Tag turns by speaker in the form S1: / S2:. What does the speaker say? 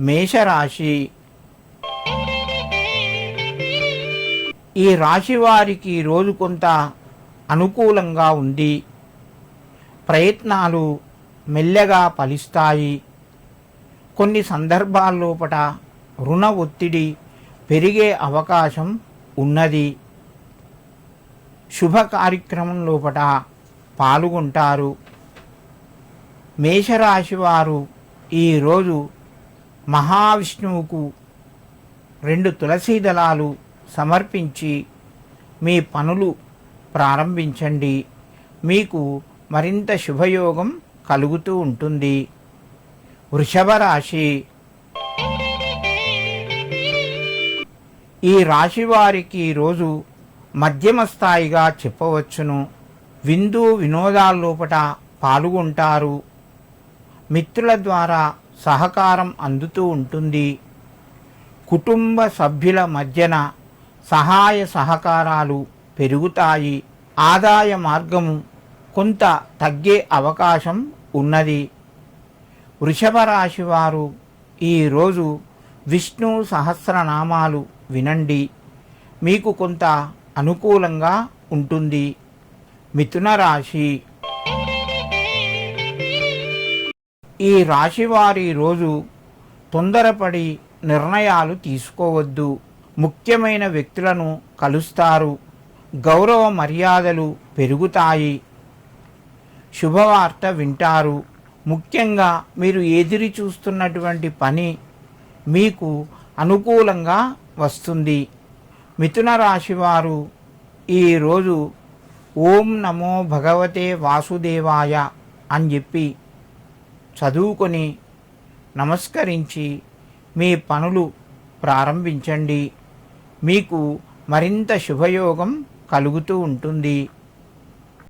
S1: మేషరాశి. ఈ రాశి వారికి రోజు కొంత అనుకూలంగా ఉంది. ప్రయత్నాలు మెల్లగా ఫలిస్తాయి. కొన్ని సందర్భాల్లోపట రుణ ఒత్తిడి పెరిగే అవకాశం ఉన్నది. శుభ కార్యక్రమం లోపట పాల్గొంటారు. మేషరాశి వారు ఈరోజు మహావిష్ణువుకు 2 తులసీ దళాలు సమర్పించి మీ పనులు ప్రారంభించండి. మీకు మరింత శుభయోగం కలుగుతూ ఉంటుంది. వృషభ రాశి. ఈ రాశి వారికి రోజు మధ్యమ స్థాయిగా చెప్పవచ్చును. విందు వినోదాల్లోపట పాల్గొంటారు. మిత్రుల ద్వారా సహకారం అందుతూ ఉంటుంది. కుటుంబ సభ్యుల మధ్యన సహాయ సహకారాలు పెరుగుతాయి. ఆదాయ మార్గము కొంత తగ్గే అవకాశం ఉన్నది. వృషభ రాశి వారు ఈరోజు విష్ణు సహస్రనామాలు వినండి. మీకు కొంత అనుకూలంగా ఉంటుంది. మిథున రాశి. ఈ రాశి వారి రోజు తొందరపడి నిర్ణయాలు తీసుకోవద్దు. ముఖ్యమైన వ్యక్తులను కలుస్తారు. గౌరవ మర్యాదలు పెరుగుతాయి. శుభవార్త వింటారు. ముఖ్యంగా మీరు ఎదురు చూస్తున్నటువంటి పని మీకు అనుకూలంగా వస్తుంది. మిథున రాశి వారు ఈరోజు ఓం నమో భగవతే వాసుదేవాయ అని చెప్పి చదువుకొని నమస్కరించి మీ పనులు ప్రారంభించండి. మీకు మరింత శుభయోగం కలుగుతూ ఉంటుంది.